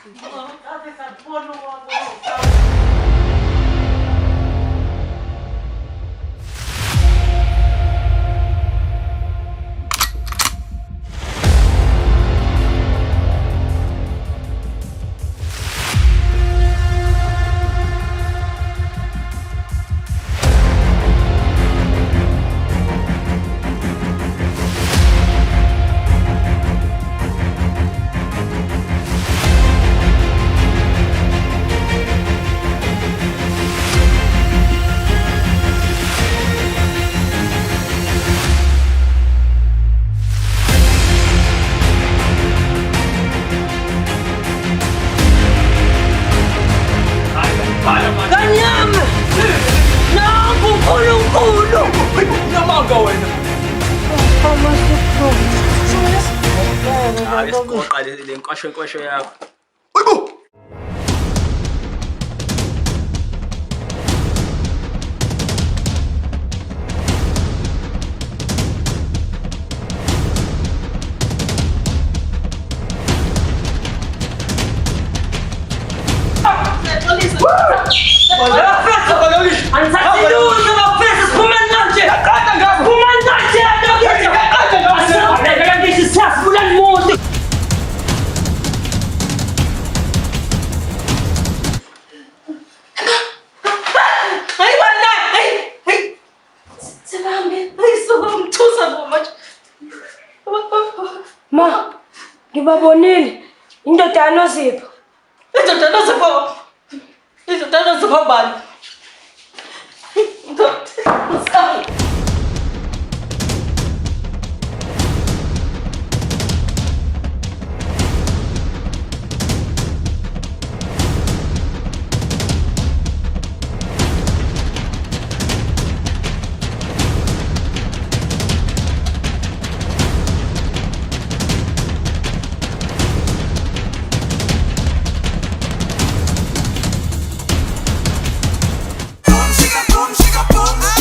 Hayi siqoqa le nkoshonkosho yakho. Ma, ngibabonile indoda yaNozipho. Indoda yaNozipho? Indoda yaNozipho bani? Boom, shika boom,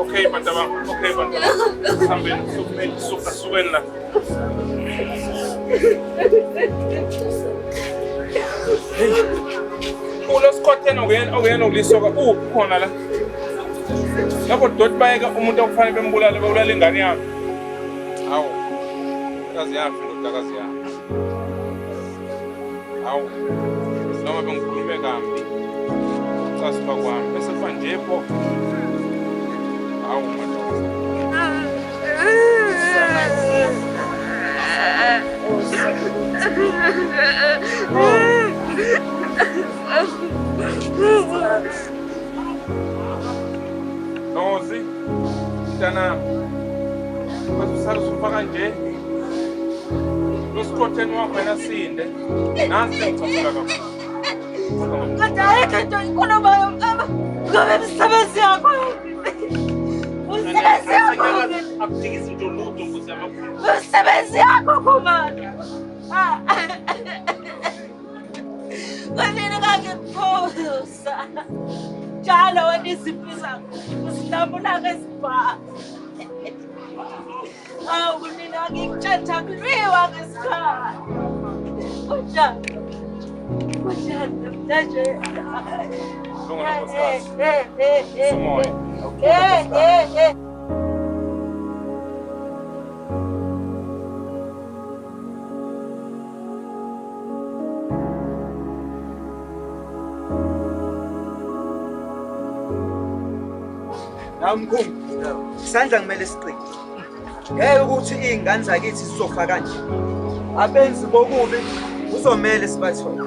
Okay, Pantabang. Okay, Pantabang. Sambil suka-sukan lang. Ulos kote na uyan ulisoka. Khona la. Lapho dot bayeka umuntu okufanele bembulale bawulala ingane yakhe. Hawu. Kazi yakhe ndodakazi yakhe. Hawu. Noma bengikhulume kambi. Sasiba kwami bese kuba nje pho. Hawu madoda. Nozi, mntana, basala usufaka nje. Losikhotheni wakho wena sinde. Nansi ngicabula kakhulu. Kodwa ayikho into inkulumayo mama. Ngoba imisebenzi yakho. Umsebenzi yakho. Akuthikisi into lutho Nkosi yamakhulu. Umsebenzi yakho kumama. Kwanini ngakuphosa? Njalo wena iziphi zakho usilambula ngesibha. Awu nina ngikutshela kuliwa ngesikhala. Unjani? Unjani manje? Nawu mkhulu, isandla kumele siqine. Ngeke ukuthi izingane zakithi sizofa kanje. Abenzi bokubi uzomela sibathole.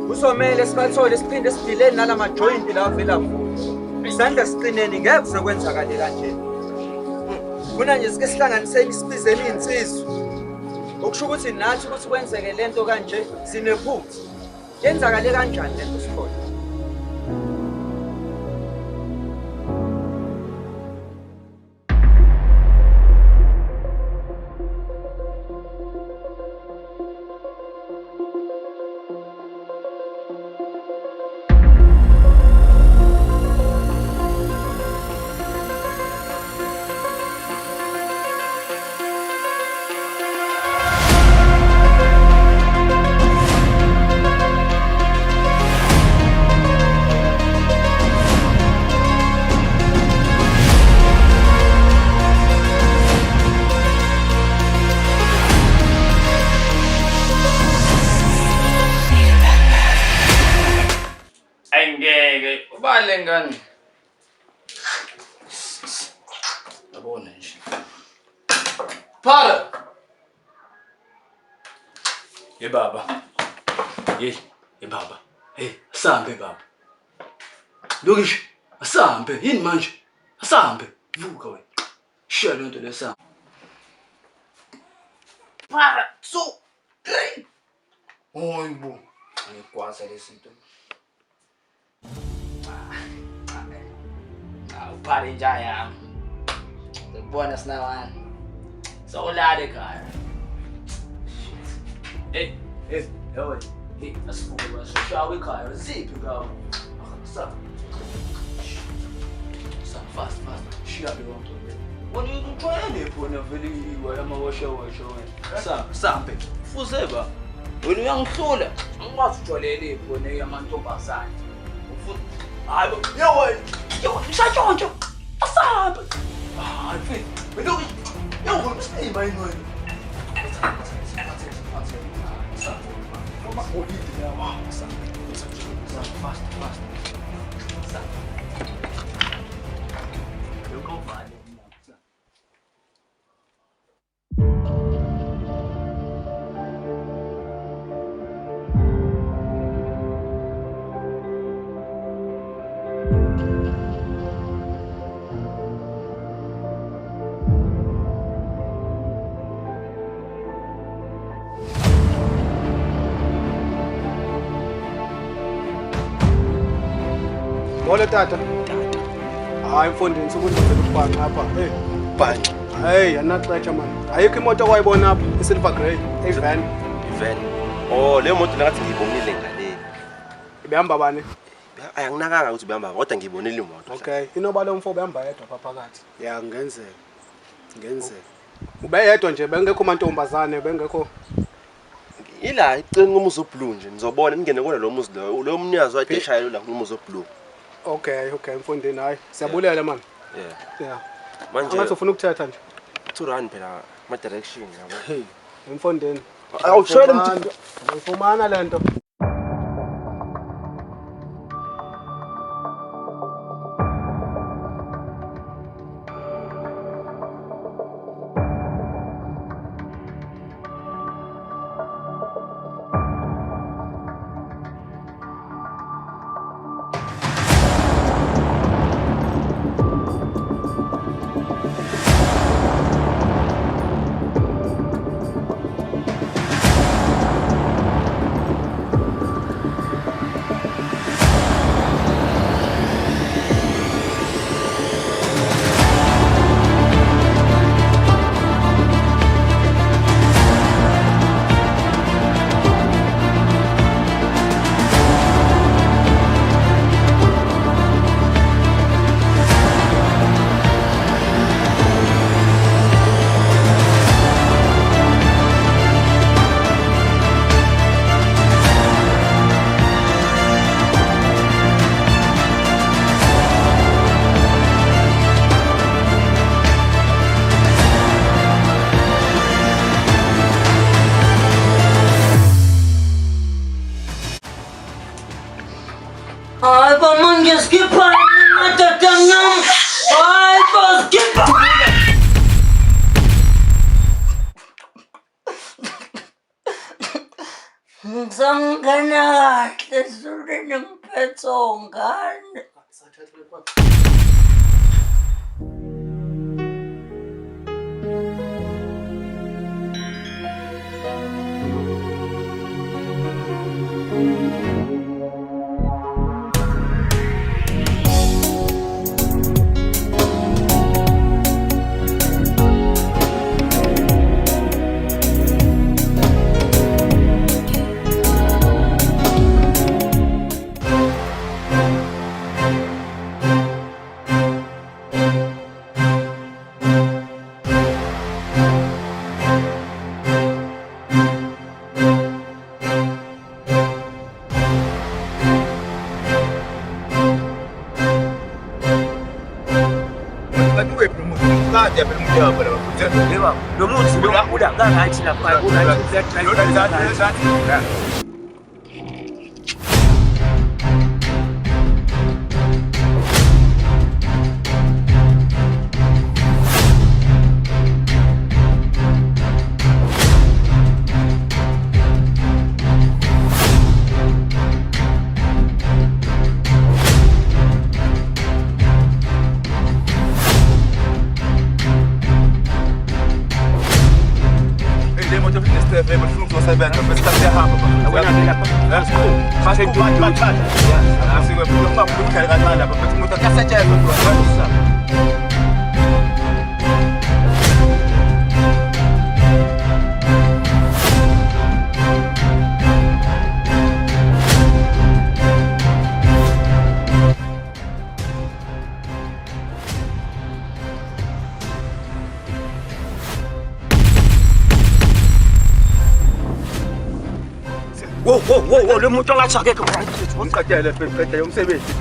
Uzomela sibathole siphinde sidileni nalama joint la avela kuwo. Isandla siqineni ngeke kuzokwenzakala kanje. Kuna nje sike sihlanganiseni isibizeni insizwe. Okusho ukuthi nathi ukuthi kwenzeke lento kanje sinephutha. Yenzakale kanjani lento Sikhona? Angeke ubale ngani. Yabona nje. Para. Ye baba. Ye baba. Hey, asambe baba. Lokish, asambe yini manje? Asambe. Vuka wena. Shiya lento lesamba. Para. So. Oyibo. Ngikwaza lesinto. Uphale njaya yami. Ngikubona sinawana. Sawulala ekhaya. Yawe. Hey, asibuke bashawe ekhaya. Ziphi ngawo? Sa. Fast. Shiya lonto. Wona uthwele phona vele iwa amawasha wena. Sambe. Fuze ba. Wena uyangihlula. Angikwazi ujwalele phone yamantombazane. Ufuna hayi yo ngisatshontsho. Asambe. Hayi mfethu. Wena yo usiba yini? Uma olide la wa. Fast. Eu comparo. Molo tata. Hayi mfondini sokuzenzela ubhanqa apha. Hey, bhanqa. Hey, yanaxetsha man. Ayikho imoto wayibona apha, isilver grey, evan. Ivan. Oh, le moto ngathi ngiyibonile ngale. Ibehamba bani? Ayanginakanga ukuthi behamba kodwa ngiyibonile imoto. Okay, inoba lo mfo behamba yedwa pha phakathi. Ya ngenzeka. Ubeyedwa nje bengekho amantombazane, bengekho. Ila iceni ngomuzi oblue nje nizobona ningene kona lo muzi lo mnyazi wayideshayo la ngomuzi oblue. Okay, mfondini hayi. Siyabulela man. Yeah. Manje ngathi ufuna ukuthetha nje. To run phela ma direction yabo. Hey, mfondini. Awushwele mthi. Ngifumana lento. Ay, paman, skip natatangam. Ay, skip. Sangana, tesurin ng petsongan. Thank you. Ngade phela umuntu yabo la bafuthe. Yebo. Nomuthi lo ula kangathi lapha una Sebenza besikhathi yahamba awena lapha asiku bathatha asiku uma ukukhala kancane lapha bethi umuntu akasetshenzwe nje Wo, lo muntu ongathi akekho uqedele qedele umsebenzi.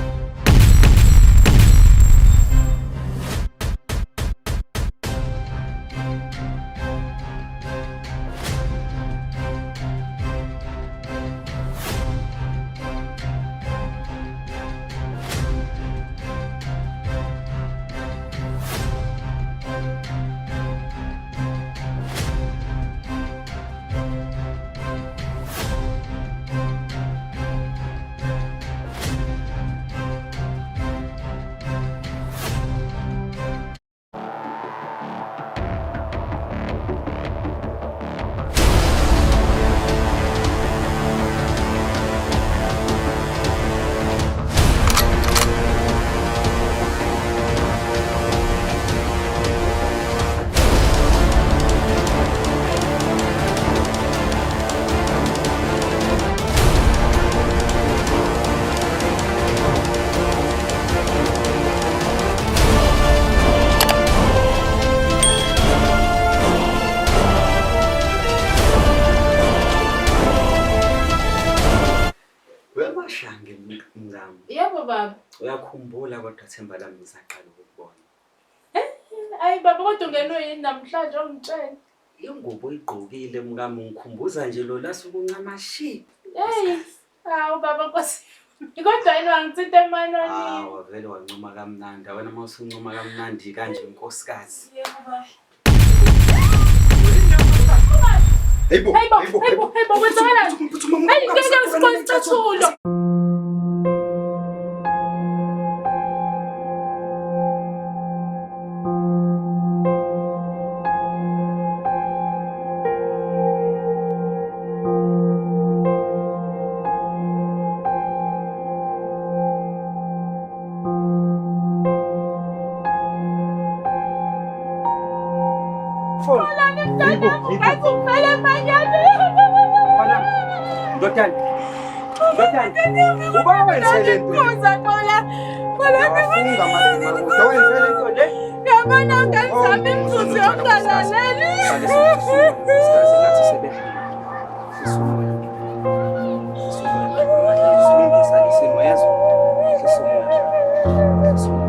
Yebo baba. Uyakhumbula kodwa Themba lami ngisaqala ukubona. Ayi baba kodwa ungenwe yini namhlanje ongitshela? Ingubo igqokile mkami ngikhumbuza nje lo lasuku uncamashi. Hey, awu baba Nkosi. Kodwa yini wangithinta emanonini? Vele wancuma kamnandi. Wena mawusuncuma kamnandi kanje inkosikazi. Yebo baba. Hayibo, kwenzakalani? Hayi ngeke ngisikhoncathulo. Uba wenzele nto. Wafunga madoda wenzele nto le. Yabona ngenzama imzuzu yokungalaleli. Sisimo